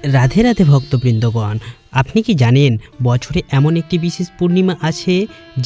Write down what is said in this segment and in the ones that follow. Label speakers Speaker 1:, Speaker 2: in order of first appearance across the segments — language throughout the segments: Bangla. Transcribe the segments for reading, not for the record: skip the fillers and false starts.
Speaker 1: রাধে রাধে ভক্তবৃন্দগণ, আপনি কি জানেন বছরে এমন একটি বিশেষ পূর্ণিমা আছে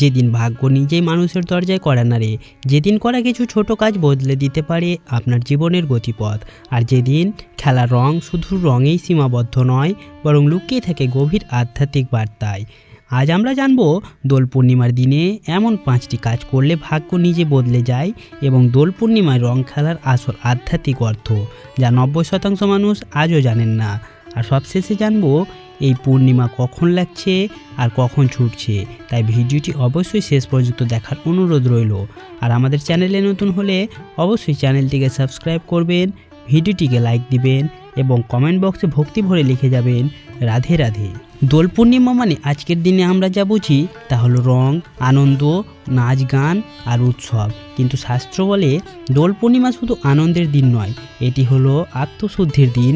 Speaker 1: যেদিন ভাগ্য নিজেই মানুষের দরজায় কড়া নাড়ে, যেদিন করা কিছু ছোট কাজ বদলে দিতে পারে আপনার জীবনের গতিপথ, আর যেদিন খেলার রং শুধু রঙেই সীমাবদ্ধ নয় বরং লুকিয়ে থাকে গভীর আধ্যাত্মিক বার্তায়। আজ আমরা জানব দোল পূর্ণিমার দিনে এমন 5টি কাজ করলে ভাগ্য নিজে বদলে যায় এবং দোল পূর্ণিমায় রং খেলার আসল আধ্যাত্মিক অর্থ, যা 90% মানুষ আজও জানেন না। আর সবশেষে জানবো এই পূর্ণিমা কখন লাগছে আর কখন ছুটছে, তাই ভিডিওটি অবশ্যই শেষ পর্যন্ত দেখার অনুরোধ রইল। আর আমাদের চ্যানেলে নতুন হলে অবশ্যই চ্যানেলটিকে সাবস্ক্রাইব করবেন, ভিডিওটিকে লাইক দিবেন এবং কমেন্ট বক্সে ভক্তি ভরে লিখে যাবেন রাধে রাধে। দোল পূর্ণিমা মানে আজকের দিনে আমরা যা বুঝি তা হলো রং, আনন্দ, নাচ গান আর উৎসব, কিন্তু শাস্ত্র বলে দোল পূর্ণিমা শুধু আনন্দের দিন নয়, এটি হলো আত্মশুদ্ধির দিন,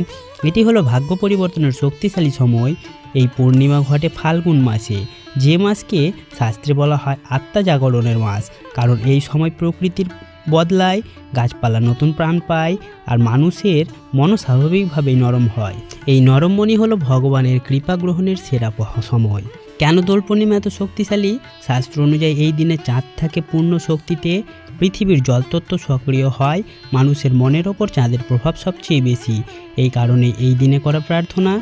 Speaker 1: এটি হলো ভাগ্য পরিবর্তনের শক্তিশালী সময়। এই পূর্ণিমা ঘটে ফাল্গুন মাসে, যে মাসকে শাস্ত্রে বলা হয় আত্মা জাগরণের মাস, কারণ এই সময় প্রকৃতির বদলায়, গাছপালা নতুন প্রাণ পায় আর মানুষের মনও স্বাভাবিকভাবেই নরম হয়। এই নরম মনই হলো ভগবানের কৃপা গ্রহণের সেরা সময়। কেন দোল পূর্ণিমা এত শক্তিশালী? শাস্ত্র অনুযায়ী এই দিনে চাঁদ থাকে পূর্ণ শক্তিতে, পৃথিবীর জলতত্ত্ব সক্রিয় হয়, মানুষের মনের ওপর চাঁদের প্রভাব সবচেয়ে বেশি। এই কারণে এই দিনে করা প্রার্থনা,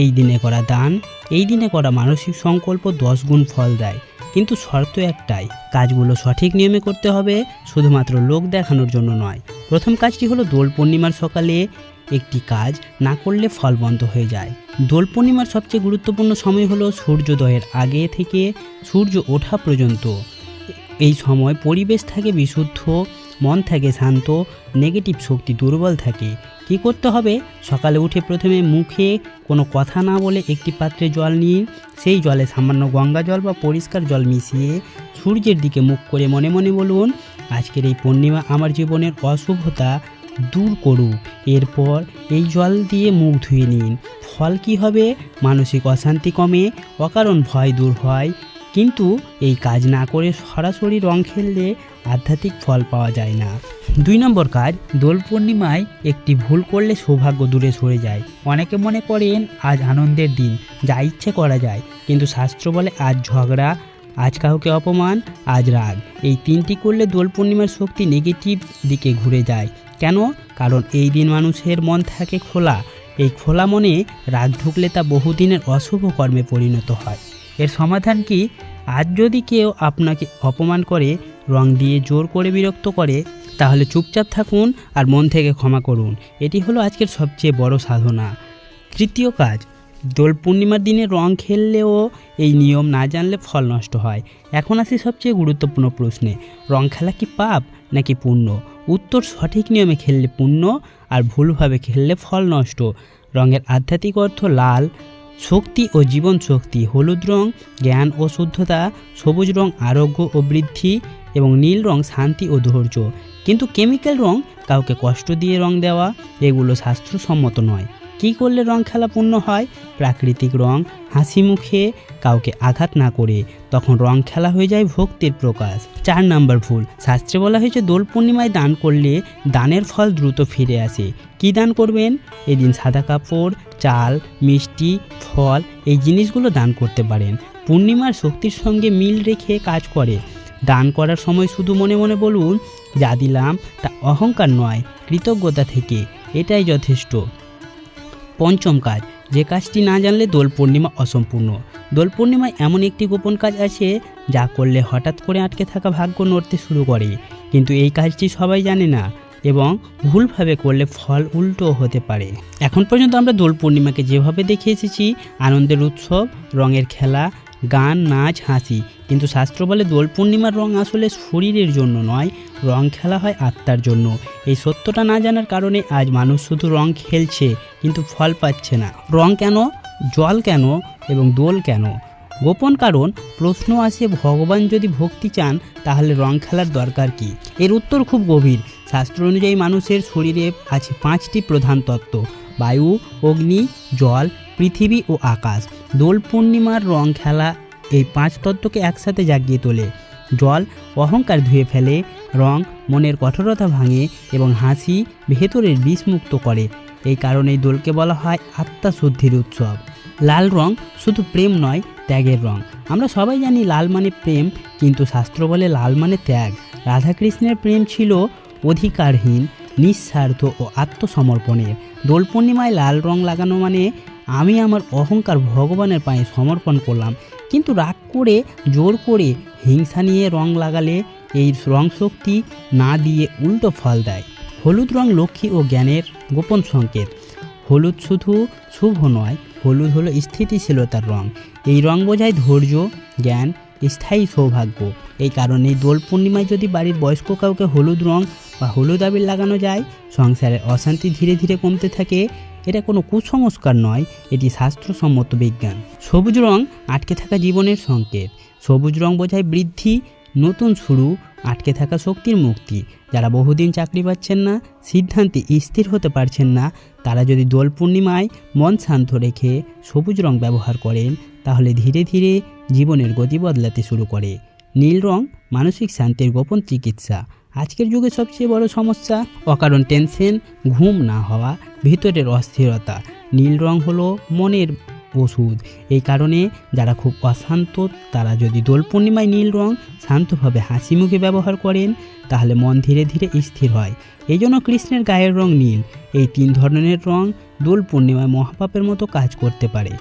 Speaker 1: এই দিনে করা দান, এই দিনে করা মানসিক সংকল্প 10 গুণ ফল দেয়। কিন্তু শর্ত একটাই, কাজগুলো সঠিক নিয়মে করতে হবে, শুধুমাত্র লোক দেখানোর জন্য নয়। প্রথম কাজটি হলো দোল পূর্ণিমার সকালে একটি কাজ না করলে ফল বন্ধ হয়ে যায়। দোল পূর্ণিমার সবচেয়ে গুরুত্বপূর্ণ সময় হলো সূর্যোদয়ের আগে থেকে সূর্য ওঠা পর্যন্ত। এই সময় পরিবেশ থাকে বিশুদ্ধ, মন থাকে শান্ত, নেগেটিভ শক্তি দুর্বল থাকে। কি করতে হবে? সকালে উঠে প্রথমে মুখে কোনো কথা না বলে একটি পাত্রে জল নিয়ে সেই জলে সামান্য গঙ্গা জল বা পরিষ্কার জল মিশিয়ে সূর্যের দিকে মুখ করে মনে মনে বলুন, আজকের এই পূর্ণিমা আমার জীবনের অশুভতা দূর করুক। এরপর এই জল দিয়ে মুখ ধুয়ে নিন। ফল কি হবে? মানসিক অশান্তি কমে, অকারণ ভয় দূর হয়। কিন্তু এই কাজ না করে সরাসরি রং খেললে আধ্যাত্মিক ফল পাওয়া যায় না। 2 নম্বর কাজ, দোল পূর্ণিমায় একটি ভুল করলে সৌভাগ্য দূরে সরে যায়। অনেকে মনে করেন আজ আনন্দের দিন, যা ইচ্ছে করা যায়, কিন্তু শাস্ত্র বলে আজ ঝগড়া, আজ কাউকে অপমান, আজ রাগ, এই 3টি করলে দোল পূর্ণিমার শক্তি নেগেটিভ দিকে ঘুরে যায়। কেন? কারণ এই দিন মানুষের মন থাকে খোলা, এই খোলা মনে রাগ ঢুকলে তা বহুদিনের অশুভ কর্মে পরিণত হয়। এর সমাধান কি? আজ যদি কেউ আপনাকে অপমান করে, রং দিয়ে জোর করে বিরক্ত করে, তাহলে চুপচাপ থাকুন আর মন থেকে ক্ষমা করুন। এটি হলো আজকের সবচেয়ে বড় সাধনা। তৃতীয় কাজ, দোল পূর্ণিমার দিনে রং খেললেও এই নিয়ম না জানলে ফল নষ্ট হয়। এখন আসি সবচেয়ে গুরুত্বপূর্ণ প্রশ্নে, রং খেলা কি পাপ নাকি পুণ্য? উত্তর, সঠিক নিয়মে খেললে পুণ্য আর ভুলভাবে খেললে ফল নষ্ট। রঙের আধ্যাত্মিক অর্থ লাল শক্তি ও জীবন শক্তি, হলুদ রং জ্ঞান ও শুদ্ধতা, সবুজ রং আরোগ্য ও বৃদ্ধি এবং নীল রং শান্তি ও ধৈর্য। কিন্তু কেমিক্যাল রং, কাউকে কষ্ট দিয়ে রং দেওয়া, এগুলো শাস্ত্রসম্মত নয়। কী করলে রং খেলা পূর্ণ হয়? প্রাকৃতিক রং, হাসি মুখে, কাউকে আঘাত না করে, তখন রং খেলা হয়ে যায় ভক্তির প্রকাশ। 4 নম্বর ভুল, শাস্ত্রে বলা হয়েছে দোল পূর্ণিমায় দান করলে দানের ফল দ্রুত ফিরে আসে। কী দান করবেন? এদিন সাদা কাপড়, চাল, মিষ্টি, ফল, এই জিনিসগুলো দান করতে পারেন। পূর্ণিমার শক্তির সঙ্গে মিল রেখে কাজ করে। দান করার সময় শুধু মনে মনে বলুন, যা দিলাম তা অহংকার নয়, কৃতজ্ঞতা থেকে, এটাই যথেষ্ট। 5ম কাজ, যে কাজটি না জানলে দোল পূর্ণিমা অসম্পূর্ণ। দোল পূর্ণিমায় এমন একটি গোপন কাজ আছে যা করলে হঠাৎ করে আটকে থাকা ভাগ্য নড়তে শুরু করে, কিন্তু এই কাজটি সবাই জানে না এবং ভুলভাবে করলে ফল উল্টো হতে পারে। এখন পর্যন্ত আমরা দোল পূর্ণিমাকে যেভাবে দেখে এসেছি, আনন্দের উৎসব, রঙের খেলা, গান, নাচ, হাসি, কিন্তু শাস্ত্র বলে দোল পূর্ণিমার রং আসলে শরীরের জন্য নয়, রং খেলা হয় আত্মার জন্য। এই সত্যটা না জানার কারণে আজ মানুষ শুধু রং খেলছে কিন্তু ফল পাচ্ছে না। রং কেন, জল কেন এবং দোল কেন? গোপন কারণ। প্রশ্ন আসে, ভগবান যদি ভক্তি চান তাহলে রং খেলার দরকার কি? এর উত্তর খুব গভীর। শাস্ত্র অনুযায়ী মানুষের শরীরে আছে 5টি প্রধান তত্ত্ব, বায়ু, অগ্নি, জল, পৃথিবী ও আকাশ। দোল পূর্ণিমার রং খেলা এই 5 তত্ত্বকে একসাথে জাগিয়ে তোলে। জল অহংকার ধুয়ে ফেলে, রং মনের কঠোরতা ভাঙে এবং হাসি ভেতরের বিষ মুক্ত করে। এই কারণেই দোলকে বলা হয় আত্মা শুদ্ধির উৎসব। লাল রং শুধু প্রেম নয়, ত্যাগের রং। আমরা সবাই জানি লাল মানে প্রেম, কিন্তু শাস্ত্র বলে লাল মানে ত্যাগ। রাধাকৃষ্ণের প্রেম ছিল অধিকারহীন, নিঃস্বার্থ ও আত্মসমর্পণের। দোল পূর্ণিমায় লাল রং লাগানো মানে আমি আমার অহংকার ভগবানের পায়ে সমর্পণ করলাম। কিন্তু রাগ করে, জোর করে, হিংসা নিয়ে রং লাগালে এই রং শক্তি না দিয়ে উল্টো ফল দেয়। হলুদ রং লক্ষ্মী ও জ্ঞানের গোপন সংকেত। হলুদ শুধু শুভ নয়, হলুদ হলো স্থিতিশীলতার রং। এই রং বোঝায় ধৈর্য, জ্ঞান, স্থায়ী সৌভাগ্য। এই কারণেই দোল পূর্ণিমায় যদি বাড়ির বয়স্ক কাউকে হলুদ রং বা হলুদ আবির লাগানো যায়, সংসারের অশান্তি ধীরে ধীরে কমতে থাকে। এটা কোনো কুসংস্কার নয়, এটি শাস্ত্রসম্মত বিজ্ঞান। সবুজ রং আটকে থাকা জীবনের সংকেত। সবুজ রং বোঝায় বৃদ্ধি, নতুন শুরু, আটকে থাকা শক্তির মুক্তি। যারা বহুদিন চাকরি পাচ্ছেন না, সিদ্ধান্তে স্থির হতে পারছেন না, তারা যদি দোল পূর্ণিমায় মন শান্ত রেখে সবুজ রং ব্যবহার করেন, তাহলে ধীরে ধীরে জীবনের গতি বদলাতে শুরু করে। নীল রং মানসিক শান্তির গোপন চিকিৎসা। আজকের যুগে সবচেয়ে বড় সমস্যা অকারণ টেনশন, ঘুম না হওয়া, ভিতরের অস্থিরতা। নীল রং হলো মনের ওষুধ। এই কারণে যারা খুব অশান্ত, তারা যদি দোল পূর্ণিমায় নীল রং শান্তভাবে হাসি মুখে ব্যবহার করেন, তাহলে মন ধীরে ধীরে স্থির হয়। এই জন্য কৃষ্ণের গায়ের রং নীল। এই 3 ধরনের রং দোল পূর্ণিমায় মহাপাপের মতো কাজ করতে পারে।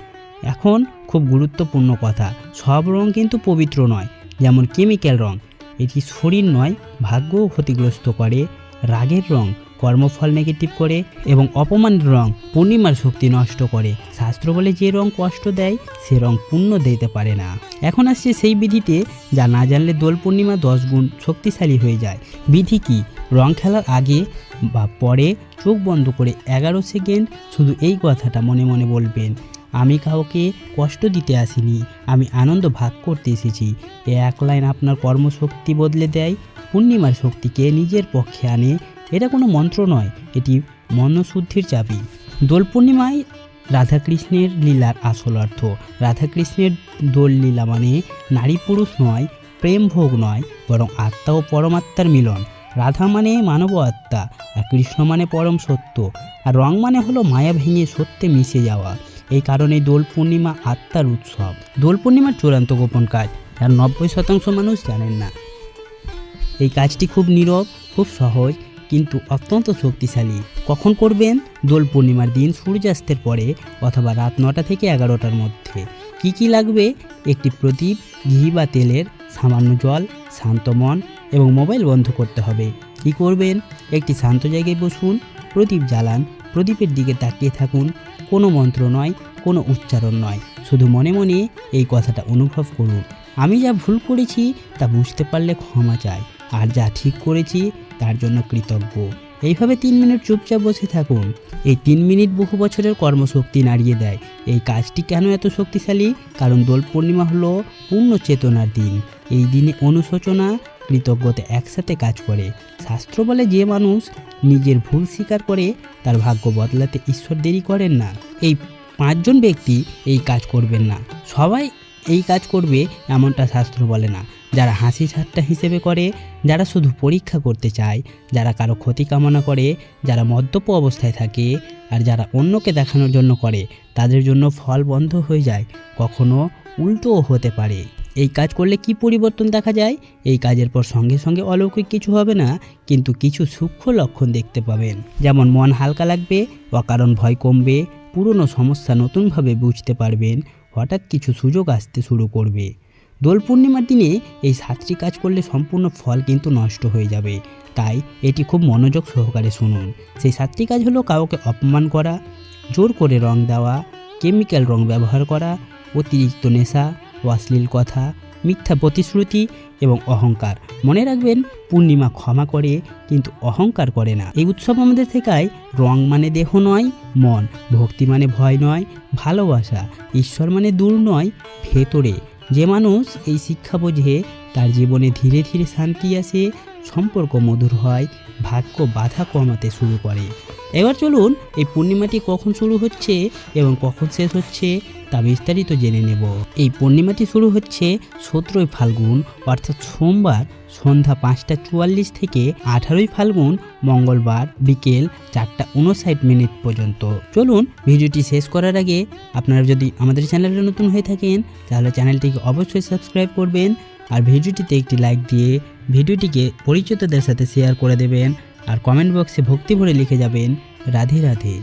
Speaker 1: এখন খুব গুরুত্বপূর্ণ কথা, সব রং কিন্তু পবিত্র নয়। যেমন কেমিক্যাল রং, এটি শরীর নয়, ভাগ্যও ক্ষতিগ্রস্ত করে। রাগের রং কর্মফল নেগেটিভ করে এবং অপমানের রং পূর্ণিমার শক্তি নষ্ট করে। শাস্ত্র বলে যে রং কষ্ট দেয় সে রং পুণ্য দিতে পারে না। এখন আসছে সেই বিধিতে যা না জানলে দোল পূর্ণিমা 10 গুণ শক্তিশালী হয়ে যায়। বিধি কি? রং খেলার আগে বা পরে চোখ বন্ধ করে 11 সেকেন্ড শুধু এই কথাটা মনে মনে বলবেন, আমি কাউকে কষ্ট দিতে আসিনি, আমি আনন্দ ভাগ করতে এসেছি। এই এক লাইন আপনার কর্মশক্তি বদলে দেয়, পূর্ণিমার শক্তিকে নিজের পক্ষে আনে। এটা কোনো মন্ত্র নয়, এটি মনশুদ্ধির চাবি। দোল পূর্ণিমায় রাধাকৃষ্ণের লীলার আসল অর্থ। রাধাকৃষ্ণের দোল লীলা মানে নারী পুরুষ নয়, প্রেম ভোগ নয়, বরং আত্মা ও পরমাত্মার মিলন। রাধা মানে মানব আত্মা, আর কৃষ্ণ মানে পরম সত্য। আর রং মানে হলো মায়া ভেঙে সত্যে মিশে যাওয়া। এই কারণে দোল পূর্ণিমা আত্মার উৎসব। দোল পূর্ণিমার চূড়ান্ত গোপন কাজ, যার 90% মানুষ জানেন না। এই কাজটি খুব নীরব, খুব সহজ, কিন্তু অত্যন্ত শক্তিশালী। কখন করবেন? দোল পূর্ণিমার দিন সূর্যাস্তের পরে অথবা রাত 9টা থেকে 11টার মধ্যে। কি কি লাগবে? একটি প্রদীপ, ঘি বা তেলের, সামান্য জল, শান্ত মন এবং মোবাইল বন্ধ করতে হবে। কি করবেন? একটি শান্ত জায়গায় বসুন, প্রদীপ জ্বালান, প্রদীপের দিকে তাকিয়ে থাকুন। কোনো মন্ত্র নয়, কোনো উচ্চারণ নয়, শুধু মনে মনে এই কথাটা অনুভব করুন, আমি যা ভুল করেছি তা বুঝতে পারলে ক্ষমা চাই, আর যা ঠিক করেছি তার জন্য কৃতজ্ঞ। এইভাবে 3 মিনিট চুপচাপ বসে থাকুন। এই 3 মিনিট বহু বছরের কর্মশক্তি নাড়িয়ে দেয়। এই কাজটি কেন এত শক্তিশালী? কারণ দোল পূর্ণিমা হলো পূর্ণ চেতনার দিন। এই দিনে অনুশোচনা, কৃতজ্ঞতা একসাথে কাজ করে। শাস্ত্র বলে যে মানুষ নিজের ভুল স্বীকার করে তার ভাগ্য বদলাতে ঈশ্বর দেরি করেন না। এই 5 জন ব্যক্তি এই কাজ করবেন না, সবাই এই কাজ করবে এমনটা শাস্ত্র বলে না। যারা হাসি ঠাট্টা হিসেবে করে, যারা শুধু পরীক্ষা করতে চায়, যারা কারো ক্ষতি কামনা করে, যারা মদ্যপ অবস্থায় থাকে, আর যারা অন্যকে দেখানোর জন্য করে, তাদের জন্য ফল বন্ধ হয়ে যায়, কখনো উল্টোও হতে পারে। এই কাজ করলে কি পরিবর্তন দেখা যায়? এই কাজের পর সঙ্গে সঙ্গে অলৌকিক কিছু হবে না, কিন্তু কিছু সূক্ষ্ম লক্ষণ দেখতে পাবেন। যেমন মন হালকা লাগবে, অকারণ ভয় কমবে, পুরনো সমস্যা নতুনভাবে বুঝতে পারবেন, হঠাৎ কিছু সুযোগ আসতে শুরু করবে। দোল পূর্ণিমার দিনে এই 7টি কাজ করলে সম্পূর্ণ ফল কিন্তু নষ্ট হয়ে যাবে, তাই এটি খুব মনোযোগ সহকারে শুনুন। সেই 7টি কাজ হলো কাউকে অপমান করা, জোর করে রং দেওয়া, কেমিক্যাল রং ব্যবহার করা, অতিরিক্ত নেশা, অশ্লীল কথা, মিথ্যা প্রতিশ্রুতি এবং অহংকার। মনে রাখবেন, পূর্ণিমা ক্ষমা করে কিন্তু অহংকার করে না। এই উৎসব আমাদের শেখায় রং মানে দেহ নয়, মন, ভক্তি মানে ভয় নয়, ভালোবাসা, ঈশ্বর মানে দূর নয়, ভেতরে। যে মানুষ এই শিক্ষা বোঝে তার জীবনে ধীরে ধীরে শান্তি আসে, সম্পর্ক মধুর হয়, ভাগ্য বাধা কমাতে শুরু করে। এবার চলুন এই পূর্ণিমাটি কখন শুরু হচ্ছে এবং কখন শেষ হচ্ছে তা বিস্তারিত জেনে নেব। এই পূর্ণিমাটি শুরু হচ্ছে 17 ফাল্গুন অর্থাৎ সোমবার সন্ধ্যা 5:44 থেকে 18 ফাল্গুন মঙ্গলবার বিকেল 4:59 পর্যন্ত। চলুন ভিডিওটি শেষ করার আগে আপনারা যদি আমাদের চ্যানেলে নতুন হয়ে থাকেন তাহলে চ্যানেলটিকে অবশ্যই সাবস্ক্রাইব করবেন আর ভিডিওটিতে একটি লাইক দিয়ে ভিডিওটিকে পরিচিতদের সাথে শেয়ার করে দেবেন আর কমেন্ট বক্সে ভক্তি ভরে লিখে যাবেন রাধে রাধে।